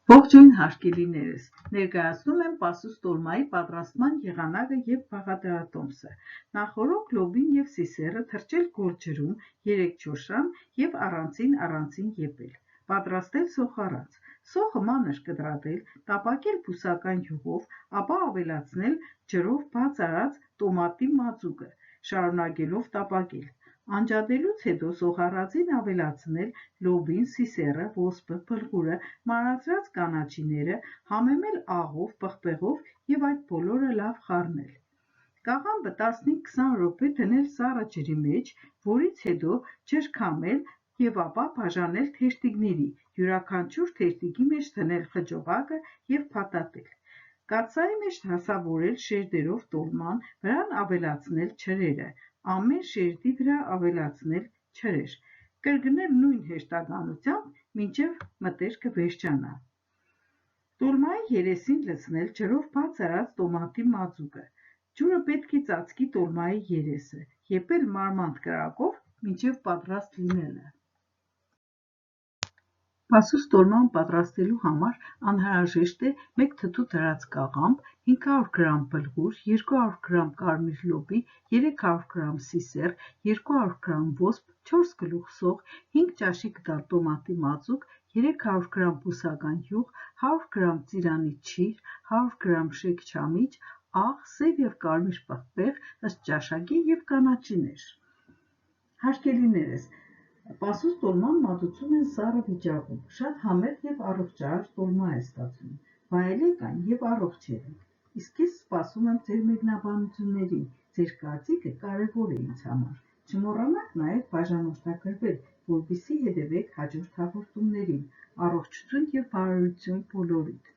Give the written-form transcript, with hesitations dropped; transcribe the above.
Ողջույն հարգելիներս, ներկայացնում եմ պասուս տոլմայի պատրաստման եղանակը և բաղադրատոմսը։ Նախօրոք լոբին և սիսերը թրջել գոլ ջրում 3-4 ժամ և առանձին եպել։ Պատրաստել սոխառաց։ Սոխը մանր կտրատել, տապակել բուսական յուղով, ապա ավելացնել ջրով բաց արած տոմատի մածուկը, շարունակելով տապակել։ Անջատելուց հետո սոխառածին ավելացնել լոբին, սիսերը, ոսպը, բլղուրը, մարածրած կանաչիները, համեմել աղով, պղպեղով և այդ բոլորը լավ խառնել։ Կաղամբը 15-20 րոպե դնել սառը ջրի մեջ, որից հետո ջրքամել և ապա բաժանել թերթիկների, յուրաքանչյուր թերթիկի մեջ դնել խճողակը և փաթաթել։ Կաթսայի մեջ դասավորել շերտերով տոլման, վրան ավելացնել ջրերը, ամեն շերտի վրա ավելացնել ջրեր, կրկնել նույն հեշտականությամբ, մինչև մտերքը վերջանա։ Տոլմայի երեսին լցնել ջրով բաց արած տոմատի մածուկը։ Ջուրը պետք է ծածկի տոլմայի երեսը, եփել մարմանդ կրակով մինչև պատրաստ լինելը։ Պասուս տոլման պատրաստելու համար անհրաժեշտ է 1 թթու դրած կաղամբ, 500 գրամ բլղուր, 200 գրամ կարմիր լոբի, 300 գրամ սիսեր, 200 գրամ ոսպ, 4 գլուխ սող, 5 ճաշի գդալ տոմատի մածուկ, 300 գրամ բուսական յուղ, 100 գրամ ծիրանի չիր, 100 գրամ շեքչամիչ, աղ, սև և կարմիր պղպեղ, ըստ ճաշակի և կանաչիներ։ Հարգելիներս, պասուս տոլման մատուցում են սառը վիճակում, շատ համեղ և առողջարար տոլմա է ստացվում, վայելեք այն և առողջ եղեք։ Իսկ ես սպասում եմ ձեր մեկնաբանություններին, ձեր կարծիքը կարևոր է ինձ համար։ Չմոռանաք նաև բաժանորդագրվել, որպեսզի հետևեք հաջորդ հաղորդումներին։ Առողջություն և բարօրություն բոլորիդ։